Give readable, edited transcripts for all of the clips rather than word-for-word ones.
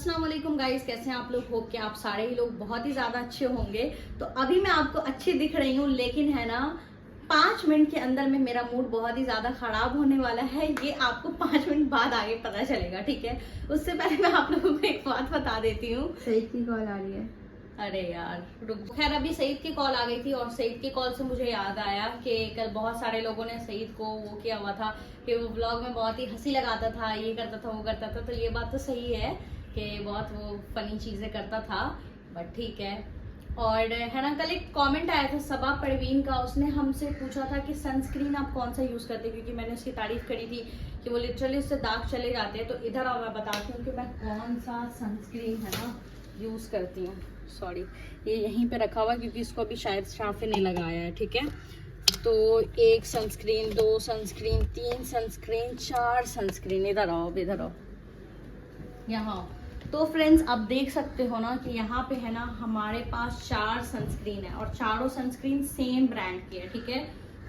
अस्सलाम वालेकुम गाइस, कैसे हैं आप लोग। होप कि आप सारे ही लोग बहुत ही ज़्यादा अच्छे होंगे। तो अभी मैं आपको अच्छी दिख रही हूँ, लेकिन है ना 5 मिनट के अंदर में मेरा मूड बहुत ही ज़्यादा ख़राब होने वाला है। ये आपको 5 मिनट बाद आगे पता चलेगा, ठीक है। उससे पहले मैं आप लोगों को एक बात बता देती हूँ। सईद की कॉल आ रही है। अरे यार रुक, खैर अभी सईद की कॉल आ गई थी और सईद की कॉल से मुझे याद आया कि कल बहुत सारे लोगों ने सईद को वो किया हुआ था कि वो व्लॉग में बहुत ही हंसी लगाता था, ये करता था वो करता था। तो ये बात तो सही है कि बहुत वो फनी चीज़ें करता था, बट ठीक है। और है ना, कल एक कमेंट आया था सबा परवीन का, उसने हमसे पूछा था कि सनस्क्रीन आप कौन सा यूज़ करते हैं, क्योंकि मैंने उसकी तारीफ करी थी कि वो लिटरली उससे दाग चले जाते हैं। तो इधर आओ मैं बताती हूँ कि मैं कौन सा सनस्क्रीन है ना यूज़ करती हूँ। सॉरी, ये यहीं पे रखा हुआ है क्योंकि इसको अभी शायद शाफे नहीं लगाया है, ठीक है। तो 1 सनस्क्रीन, 2 सनस्क्रीन, 3 सनस्क्रीन, 4 सनस्क्रीन। इधर आओ, इधर आओ, यहाँ। तो फ्रेंड्स आप देख सकते हो ना कि यहाँ पे है ना हमारे पास 4 सनस्क्रीन है और चारों सनस्क्रीन सेम ब्रांड की है, ठीक है।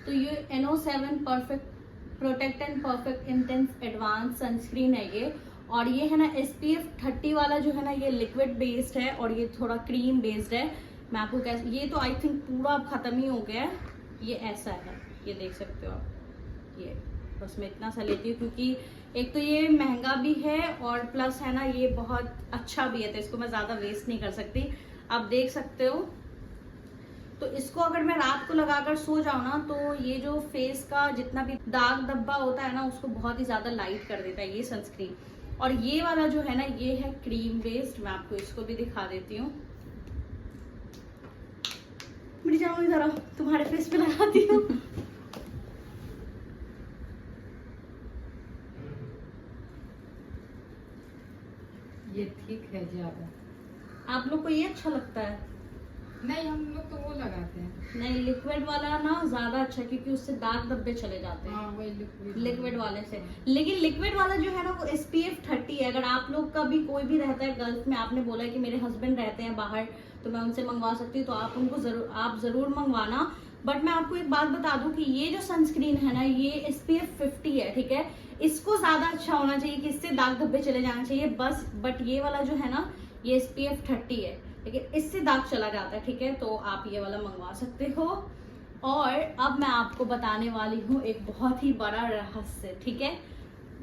तो ये NO7 perfect protect and perfect intense advance sunscreen है ये। और ये है ना SPF 30 वाला जो है ना, ये लिक्विड बेस्ड है और ये थोड़ा क्रीम बेस्ड है। मैं आपको कैसे, ये तो आई थिंक पूरा अब खत्म ही हो गया है। ये ऐसा है, ये देख सकते हो आप। ये बस मैं इतना सा लेती हूँ क्योंकि एक तो ये महंगा भी है और प्लस है ना ये बहुत अच्छा भी है, तो इसको मैं ज़्यादा वेस्ट नहीं कर सकती। आप देख सकते हो। तो इसको अगर मैं रात को लगाकर सो जाऊँ ना, तो ये जो फेस का जितना भी दाग धब्बा होता है ना, उसको बहुत ही ज़्यादा लाइट कर देता है ये सनस्क्रीन। और ये वाला जो है ना, ये है क्रीम बेस्ड। मैं आपको इसको भी दिखा देती हूँ। मेरी जानो इधर आओ, तुम्हारे फेस पे लगाती हूँ। ये ठीक है ज्यादा। आप लोग को ये अच्छा लगता है? नहीं, हम लोग तो वो लगाते हैं। नहीं, लिक्विड वाला ना ज्यादा अच्छा, क्योंकि उससे दाग धब्बे चले जाते हैं। हाँ, वही लिक्विड वाले से। लेकिन लिक्विड वाला जो है ना वो SPF 30 है। अगर आप लोग का भी कोई भी रहता है गल्फ में, आपने बोला है कि मेरे हस्बैंड रहते हैं बाहर तो मैं उनसे मंगवा सकती हूँ, तो आप उनको जरूर मंगवाना। बट मैं आपको एक बात बता दूं कि ये जो सनस्क्रीन है ना, ये SPF 50 है, ठीक है। इसको ज्यादा अच्छा होना चाहिए कि इससे दाग धब्बे चले जाना चाहिए बस। बट ये वाला जो है ना, ये SPF 30 है, लेकिन इससे दाग चला जाता है, ठीक है। तो आप ये वाला मंगवा सकते हो। और अब मैं आपको बताने वाली हूँ एक बहुत ही बड़ा रहस्य, ठीक है।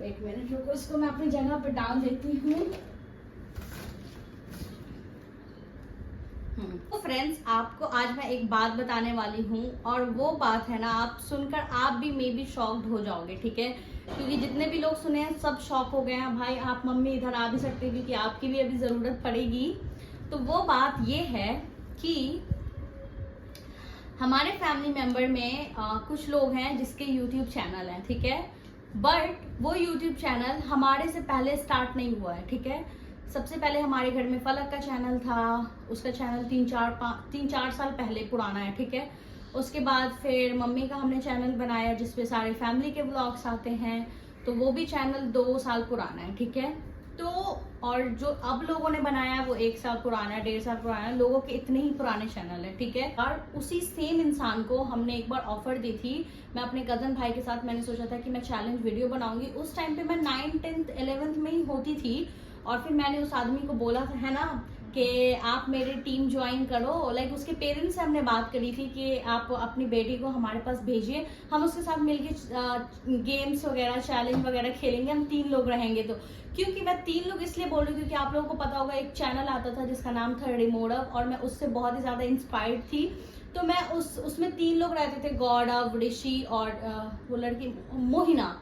एक मिनट रुको, इसको मैं अपनी जगह पे डाल देती हूँ। तो फ्रेंड्स आपको आज मैं एक बात बताने वाली हूँ, और वो बात है ना, आप सुनकर आप भी मे बी शॉक्ड हो जाओगे, ठीक है। क्योंकि जितने भी लोग सुने हैं सब शॉक हो गए हैं। भाई आप मम्मी इधर आ भी सकते हैं क्योंकि आपकी भी अभी ज़रूरत पड़ेगी। तो वो बात ये है कि हमारे फैमिली मेंबर में कुछ लोग हैं जिसके YouTube चैनल हैं, ठीक है। बट वो YouTube चैनल हमारे से पहले स्टार्ट नहीं हुआ है, ठीक है। सबसे पहले हमारे घर में फलक का चैनल था, उसका चैनल 3-4 साल पहले पुराना है, ठीक है। उसके बाद फिर मम्मी का हमने चैनल बनाया जिसपे सारे फैमिली के व्लॉग्स आते हैं, तो वो भी चैनल 2 साल पुराना है, ठीक है। तो और जो अब लोगों ने बनाया है वो 1 साल पुराना है, 1.5 साल पुराना है। लोगों के इतने ही पुराने चैनल है, ठीक है। और उसी सेम इंसान को हमने एक बार ऑफर दी थी। मैं अपने कजन भाई के साथ मैंने सोचा था कि मैं चैलेंज वीडियो बनाऊंगी। उस टाइम पे मैं 9th 10th 11th में ही होती थी। और फिर मैंने उस आदमी को बोला था, है ना, कि आप मेरी टीम ज्वाइन करो। लाइक उसके पेरेंट्स से हमने बात करी थी कि आप अपनी बेटी को हमारे पास भेजिए, हम उसके साथ मिलके गेम्स वगैरह चैलेंज वगैरह खेलेंगे, हम 3 लोग रहेंगे। तो क्योंकि मैं 3 लोग इसलिए बोल रही हूँ क्योंकि आप लोगों को पता होगा एक चैनल आता था जिसका नाम था रिमोडव, और मैं उससे बहुत ही ज्यादा इंस्पायर्ड थी। तो मैं उसमें 3 लोग रहते थे, गौरव, ऋषि और वो लड़की मोहिना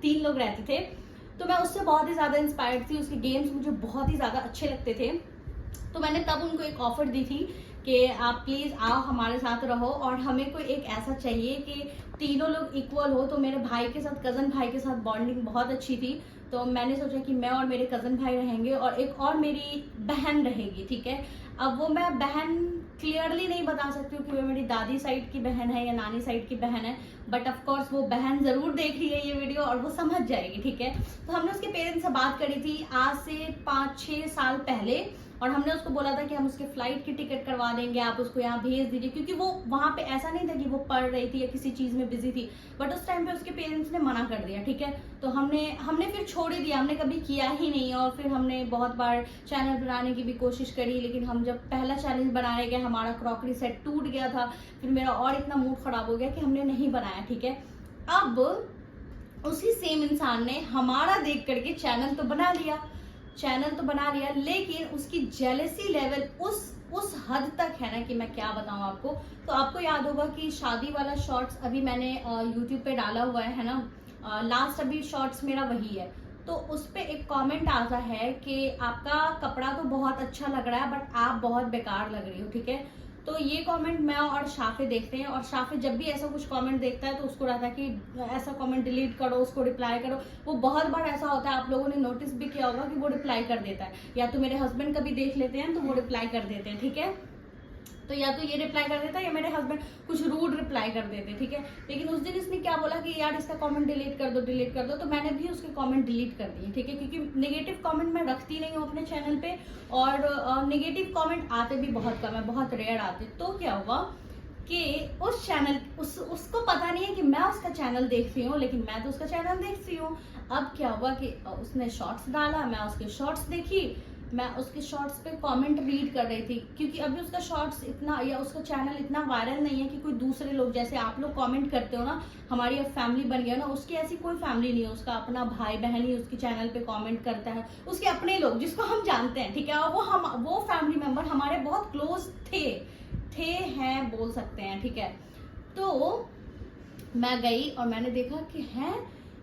3 लोग रहते थे। तो मैं उससे बहुत ही ज्यादा इंस्पायर्ड थी, उसके गेम्स मुझे बहुत ही ज्यादा अच्छे लगते थे। तो मैंने तब उनको एक ऑफर दी थी कि आप प्लीज आओ हमारे साथ रहो, और हमें कोई एक ऐसा चाहिए कि तीनों लोग इक्वल हो। तो मेरे भाई के साथ, कजन भाई के साथ बॉन्डिंग बहुत अच्छी थी, तो मैंने सोचा कि मैं और मेरे कजन भाई रहेंगे और एक और मेरी बहन रहेगी, ठीक है। अब वो मैं बहन क्लियरली नहीं बता सकती हूँ कि वो मेरी दादी साइड की बहन है या नानी साइड की बहन है, बट ऑफ कोर्स वो बहन जरूर देख रही है ये वीडियो और वो समझ जाएगी, ठीक है। तो हमने उसके पेरेंट्स से बात करी थी आज से 5-6 साल पहले, और हमने उसको बोला था कि हम उसके फ्लाइट की टिकट करवा देंगे, आप उसको यहाँ भेज दीजिए, क्योंकि वो वहाँ पे ऐसा नहीं था कि वो पढ़ रही थी या किसी चीज़ में बिजी थी, बट उस टाइम पे उसके पेरेंट्स ने मना कर दिया, ठीक है। तो हमने फिर छोड़ ही दिया, हमने कभी किया ही नहीं। और फिर हमने बहुत बार चैनल बनाने की भी कोशिश करी, लेकिन हम जब पहला चैलेंज बनाने गए हमारा क्रॉकरी सेट टूट गया था, फिर मेरा और इतना मूड खराब हो गया कि हमने नहीं बनाया, ठीक है। अब उसी सेम इंसान ने हमारा देख करके चैनल तो बना लिया, लेकिन उसकी जेलसी लेवल उस हद तक है ना कि मैं क्या बताऊं आपको। तो आपको याद होगा कि शादी वाला शॉर्ट्स अभी मैंने यूट्यूब पे डाला हुआ है ना, लास्ट अभी शॉर्ट्स मेरा वही है। तो उस पे एक कमेंट आता है कि आपका कपड़ा तो बहुत अच्छा लग रहा है बट आप बहुत बेकार लग रही हो, ठीक है। तो ये कमेंट मैं और शाफे देखते हैं, और शाफे जब भी ऐसा कुछ कमेंट देखता है तो उसको रहता है कि ऐसा कमेंट डिलीट करो, उसको रिप्लाई करो। वो बहुत बार ऐसा होता है, आप लोगों ने नोटिस भी किया होगा कि वो रिप्लाई कर देता है, या तो मेरे हस्बैंड कभी देख लेते हैं तो वो रिप्लाई कर देते हैं, ठीक है। तो या तो ये रिप्लाई कर देता है या मेरे हस्बैंड कुछ रूड रिप्लाई कर देते, ठीक है। लेकिन उस दिन इसने क्या बोला कि यार इसका कमेंट डिलीट कर दो, तो मैंने भी उसके कमेंट डिलीट कर दिए, ठीक है, क्योंकि नेगेटिव कमेंट मैं रखती नहीं हूँ अपने चैनल पे, और नेगेटिव कमेंट आते भी बहुत कम है, बहुत रेयर आते। तो क्या हुआ कि उस चैनल उसको पता नहीं है कि मैं उसका चैनल देखती हूँ, लेकिन मैं तो उसका चैनल देखती हूँ। अब क्या हुआ कि उसने शॉर्ट्स डाला, मैं उसके शॉर्ट्स देखी, मैं उसके शॉर्ट्स पे कमेंट रीड कर रही थी, क्योंकि अभी उसका शॉर्ट्स इतना या उसका चैनल इतना वायरल नहीं है कि कोई दूसरे लोग जैसे आप लोग कमेंट करते हो ना, हमारी अब फैमिली बन गया ना, उसकी ऐसी कोई फैमिली नहीं है, उसका अपना भाई बहन ही उसके चैनल पे कमेंट करता है, उसके अपने लोग जिसको हम जानते हैं, ठीक है। और वो फैमिली मेंबर हमारे बहुत क्लोज थे हैं बोल सकते हैं, ठीक है। तो मैं गई और मैंने देखा कि है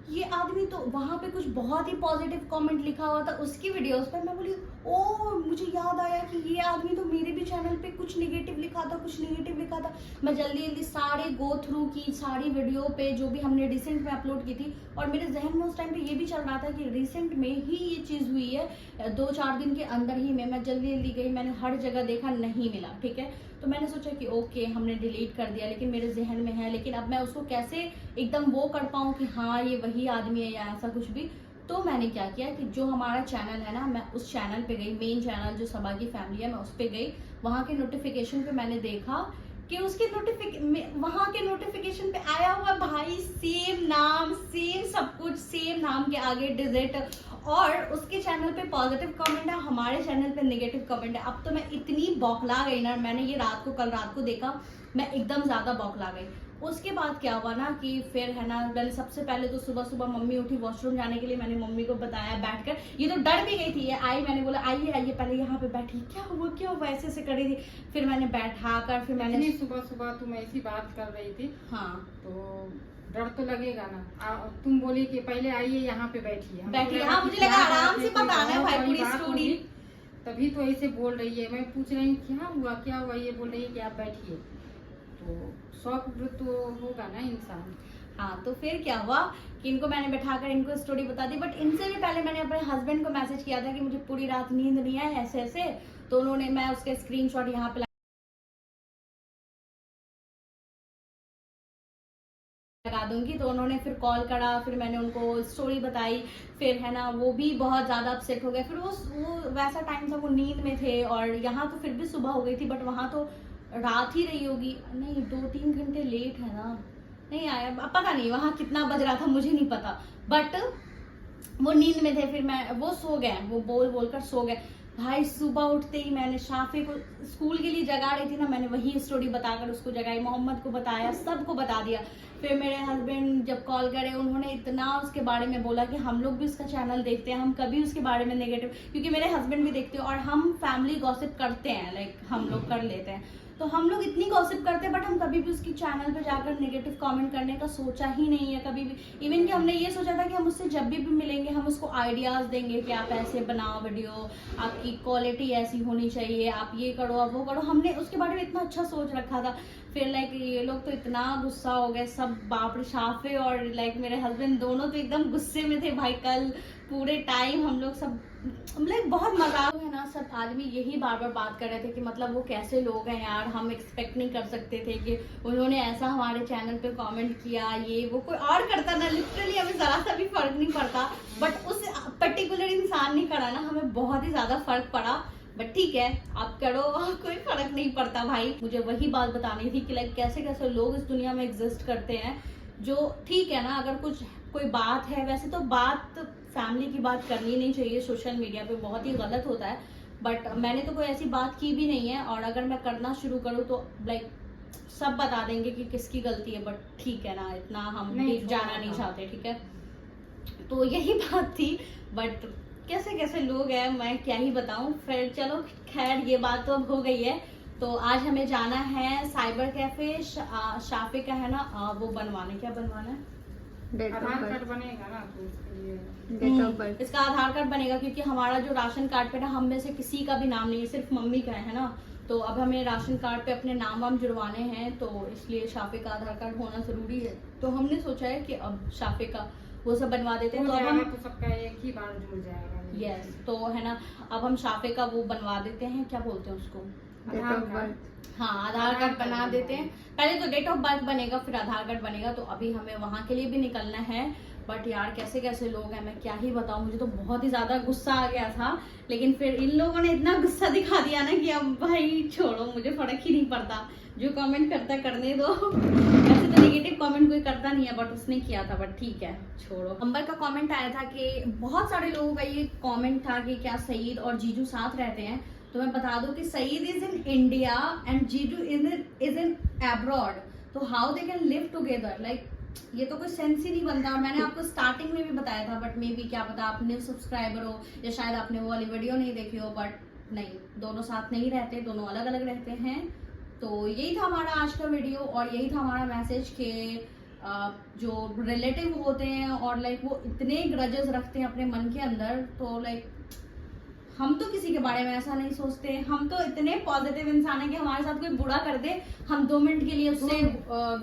ये आदमी तो वहां पे कुछ बहुत ही पॉजिटिव कमेंट लिखा हुआ था उसकी वीडियोस पे। मैं बोली ओ, मुझे याद आया कि ये आदमी तो मेरे भी चैनल पे कुछ नेगेटिव लिखा था। मैं जल्दी सारे गो थ्रू की सारी वीडियो पे जो भी हमने रिसेंट में अपलोड की थी, और मेरे जहन में उस टाइम पे ये भी चल रहा था कि रिसेंट में ही ये चीज हुई है, 2-4 दिन के अंदर ही में। मैं जल्दी गई, मैंने हर जगह देखा, नहीं मिला, ठीक है। तो मैंने सोचा कि ओके हमने डिलीट कर दिया, लेकिन मेरे जहन में है, लेकिन अब मैं उसको कैसे एकदम वो कर पाऊँ कि हाँ ये वही आदमी है या ऐसा कुछ भी। तो मैंने क्या किया कि जो हमारा चैनल है ना, मैं उस चैनल पे गई, मेन चैनल जो सबा की फैमिली है, मैं उस पे गई। वहाँ के नोटिफिकेशन पे मैंने देखा कि उसके वहाँ के नोटिफिकेशन पे आया हुआ भाई सेम नाम, सेम सब कुछ, सेम नाम के आगे डिजिट, और उसके चैनल पे पॉजिटिव कमेंट है, हमारे चैनल पे नेगेटिव कमेंट है। अब तो मैं इतनी बौखला गई ना, मैंने ये कल रात को देखा, मैं एकदम ज्यादा बौखला गई। उसके बाद क्या हुआ ना कि फिर है ना, मैंने सबसे पहले तो सुबह मम्मी उठी वॉशरूम जाने के लिए, मैंने मम्मी को बताया बैठकर, ये तो डर भी गई थी, ये आई, मैंने बोला आइए पहले यहाँ पे बैठी, क्या हुआ ऐसे कर रही थी। फिर मैंने बैठा कर, फिर मैंने सुबह तुम ऐसी बात कर रही थी, हाँ तो डर तो लगेगा ना। तुम बोली कि पहले आइए यहाँ पे बैठिए, हाँ, मुझे लगा आराम से बताना है भाई पूरी स्टोरी, तभी तो ऐसे बोल रही है। मैं पूछ रही हूँ क्या हुआ, ये बोल रही है कि आप बैठिए, तो शौक तो होगा ना इंसान। हाँ, तो फिर क्या हुआ कि इनको मैंने बैठाकर इनको स्टोरी बता दी, बट इनसे भी पहले मैंने अपने हस्बैंड को मैसेज किया था कि मुझे पूरी रात नींद नहीं आई ऐसे। तो उन्होंने, मैं उसके स्क्रीनशॉट यहाँ पे लगा दूंगी, तो उन्होंने फिर कॉल करा, फिर मैंने उनको स्टोरी बताई, फिर है ना वो भी बहुत ज्यादा अपसेट हो गए। फिर वो वैसा टाइम था, वो नींद में थे, और यहाँ तो फिर भी सुबह हो गई थी, बट वहाँ तो रात ही रही होगी, नहीं 2-3 घंटे लेट है ना, नहीं आया, पता नहीं वहाँ कितना बज रहा था, मुझे नहीं पता, बट वो नींद में थे। फिर वो सो गए, वो बोलकर सो गए भाई। सुबह उठते ही मैंने शाफे को स्कूल के लिए जगा रही थी ना, मैंने वही स्टोरी बताकर उसको जगाई, मोहम्मद को बताया, सबको बता दिया। फिर मेरे हस्बैंड जब कॉल करे, उन्होंने इतना उसके बारे में बोला कि हम लोग भी उसका चैनल देखते हैं, हम कभी उसके बारे में नेगेटिव, क्योंकि मेरे हस्बैंड भी देखते हैं और हम फैमिली गॉसिप करते हैं, लाइक हम लोग कर लेते हैं, तो हम लोग इतनी गॉसिप करते हैं, बट हम कभी भी उसकी चैनल पे जाकर नेगेटिव कमेंट करने का सोचा ही नहीं है कभी भी। इवन कि हमने ये सोचा था कि हम उससे जब भी मिलेंगे हम उसको आइडियाज देंगे कि आप ऐसे बनाओ वीडियो, आपकी क्वालिटी ऐसी होनी चाहिए, आप ये करो, आप वो करो, हमने उसके बारे में इतना अच्छा सोच रखा था। फिर लाइक ये लोग तो इतना गुस्सा हो गए सब, बाप रे, शाफे और लाइक मेरे हस्बैंड दोनों तो एकदम गुस्से में थे भाई। कल पूरे टाइम हम लोग सब मतलब बहुत मजाक है ना, सब आदमी यही बार बात कर रहे थे कि मतलब वो कैसे लोग हैं यार, हम एक्सपेक्ट नहीं कर सकते थे कि उन्होंने ऐसा हमारे चैनल पे कमेंट किया, ये वो कोई और करता ना, लिटरली हमें जरा सा भी फर्क नहीं पड़ता, बट उस पर्टिकुलर इंसान ने करा ना, हमें बहुत ही ज्यादा फर्क पड़ा। बट ठीक है, आप करो, कोई फर्क नहीं पड़ता भाई। मुझे वही बात बतानी थी कि लाइक कैसे कैसे लोग इस दुनिया में एग्जिस्ट करते हैं, जो ठीक है ना, अगर कुछ कोई बात है, वैसे तो बात फैमिली की बात करनी नहीं चाहिए सोशल मीडिया पे, बहुत ही गलत होता है, बट मैंने तो कोई ऐसी बात की भी नहीं है, और अगर मैं करना शुरू करूँ तो लाइक सब बता देंगे कि किसकी गलती है, बट ठीक है ना, इतना हम डीप जाना नहीं चाहते, ठीक है। तो यही बात थी, बट कैसे कैसे लोग हैं, मैं क्या ही बताऊं। फिर चलो खैर, ये बात तो अब हो गई है। तो आज हमें जाना है साइबर कैफे, शाफे का है ना, वो बनवाने, क्या बनवाना है, आधार कार्ड बनेगा ना, तो उसके लिए डेट ऑफ बर्थ। इसका आधार कार्ड बनेगा, क्योंकि हमारा जो राशन कार्ड पे ना, हम में से किसी का भी नाम नहीं है, सिर्फ मम्मी का है ना। तो अब हमें राशन कार्ड पे अपने नाम वाम जुड़वाने हैं, तो इसलिए शाफे का आधार कार्ड होना जरूरी है। तो हमने सोचा है कि अब शाफे का वो सब बनवा देते हैं, तो अब हम तो सबका एक ही बार जुड़ जाएगा। यस, तो है ना, अब हम शाफे का वो बनवा देते हैं, क्या बोलते हैं उसको, date Aadhaar of card. Birth. हाँ आधार कार्ड बना देते हैं। पहले तो डेट ऑफ बर्थ बनेगा, फिर आधार कार्ड बनेगा, तो अभी हमें वहाँ के लिए भी निकलना है। बट यार कैसे कैसे लोग हैं, मैं क्या ही बताऊँ, मुझे तो बहुत ही ज्यादा गुस्सा आ गया था, लेकिन फिर इन लोगों ने इतना गुस्सा दिखा दिया ना कि अब भाई छोड़ो, मुझे फर्क ही नहीं पड़ता, जो कमेंट करता है करने दो। वैसे तो नेगेटिव कमेंट कोई करता नहीं है, बट उसने किया था, बट ठीक है छोड़ो। अंबर का कमेंट आया था कि बहुत सारे लोगों का ये कमेंट था कि क्या सईद और जीजू साथ रहते हैं, तो मैं बता दूं कि Saeed is in India and Jiju is in abroad, तो how they can live together, like ये तो कोई सेंस ही नहीं बनता। और मैंने आपको स्टार्टिंग में भी बताया था, बट मे बी क्या पता आप न्यू सब्सक्राइबर हो या शायद आपने वो वाली वीडियो नहीं देखी हो, बट नहीं, दोनों साथ नहीं रहते, दोनों अलग अलग रहते हैं। तो यही था हमारा आज का वीडियो, और यही था हमारा मैसेज कि जो रिलेटिव होते हैं और लाइक वो इतने ग्रजेस रखते हैं अपने मन के अंदर, तो लाइक हम तो किसी के बारे में ऐसा नहीं सोचते, हम तो इतने पॉजिटिव इंसान हैं कि हमारे साथ कोई बुरा कर दे, हम 2 मिनट के लिए उससे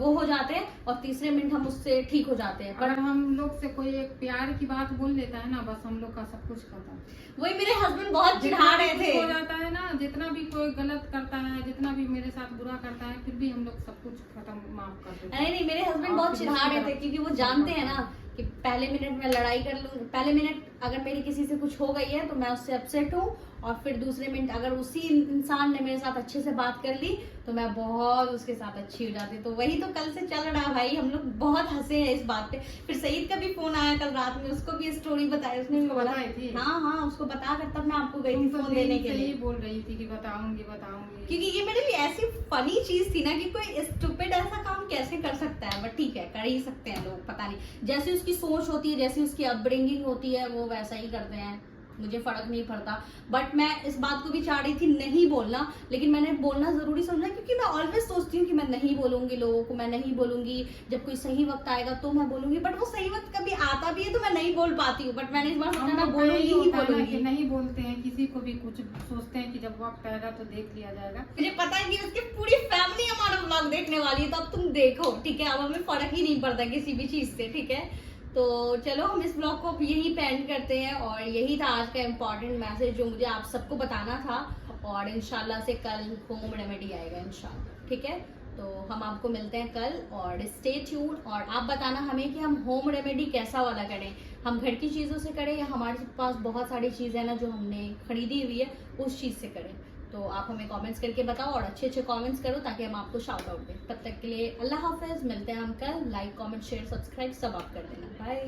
वो हो जाते हैं, और तीसरे मिनट हम उससे ठीक हो जाते हैं। अगर हम लोग से कोई एक प्यार की बात बोल लेता है ना, बस हम लोग का सब कुछ खत्म। वही मेरे हस्बैंड बहुत चिढ़ा रहे थे, हो जाता है ना, जितना भी कोई गलत करता है, जितना भी मेरे साथ बुरा करता है, फिर भी हम लोग सब कुछ खत्म, माफ कर देते हैं। नहीं मेरे हस्बैंड बहुत चिढ़ा रहे थे, क्योंकि वो जानते हैं ना कि पहले मिनट में लड़ाई कर लूँ, पहले मिनट अगर मेरी किसी से कुछ हो गई है तो मैं उससे अपसेट हूँ, और फिर दूसरे मिनट अगर उसी इंसान ने मेरे साथ अच्छे से बात कर ली तो मैं बहुत उसके साथ अच्छी हो जाती। तो वही तो कल से चल रहा भाई, हम लोग बहुत हंसे हैं इस बात पे। फिर सईद का भी फोन आया कल रात में, उसको भी स्टोरी बताई, उसने भी बोला हाँ उसको बता कर, तब मैं आपको गई थी फोन देने के लिए, बोल रही थी कि बताऊंगी, क्योंकि ये मेरे लिए ऐसी फनी चीज थी ना कि कोई स्टूपिड ऐसा काम कैसे कर सकता है, बट ठीक है कर ही सकते हैं लोग, पता नहीं, जैसी उसकी सोच होती है, जैसी उसकी अपब्रिंगिंग होती है, वो वैसा ही करते हैं, मुझे फर्क नहीं पड़ता। बट मैं इस बात को भी चाह रही थी नहीं बोलना, लेकिन मैंने बोलना जरूरी समझा, क्योंकि मैं ऑलवेज सोचती हूँ कि मैं नहीं बोलूंगी लोगों को, मैं नहीं बोलूंगी, जब कोई सही वक्त आएगा तो मैं बोलूंगी, बट वो सही वक्त कभी आता भी है तो मैं नहीं बोल पाती हूँ। बट मैंने इस बार सोचा मैं बोलूंगी ही बोलूंगी। नहीं बोलते हैं किसी को भी, कुछ सोचते हैं कि जब वक्त आएगा तो देख लिया जाएगा। मुझे पता है कि उसकी पूरी फैमिली हमारा व्लॉग देखने वाली है, तो अब तुम देखो, ठीक है, अब हमें फर्क ही नहीं पड़ता किसी भी चीज से, ठीक है। तो चलो हम इस ब्लॉग को यही पे एंड करते हैं, और यही था आज का इम्पोर्टेंट मैसेज जो मुझे आप सबको बताना था, और इंशाल्लाह से कल होम रेमेडी आएगा इंशाल्लाह, ठीक है। तो हम आपको मिलते हैं कल, और स्टे ट्यून, और आप बताना हमें कि हम होम रेमेडी कैसा वाला करें, हम घर की चीज़ों से करें या हमारे पास बहुत सारी चीज़ें हैं ना जो हमने खरीदी हुई है उस चीज़ से करें। तो आप हमें कमेंट्स करके बताओ, और अच्छे अच्छे कमेंट्स करो ताकि हम आपको शाउट आउट दें। तब तक के लिए अल्लाह हाफिज़, मिलते हैं हम कल। लाइक कमेंट शेयर सब्सक्राइब सब आप कर देना, बाय।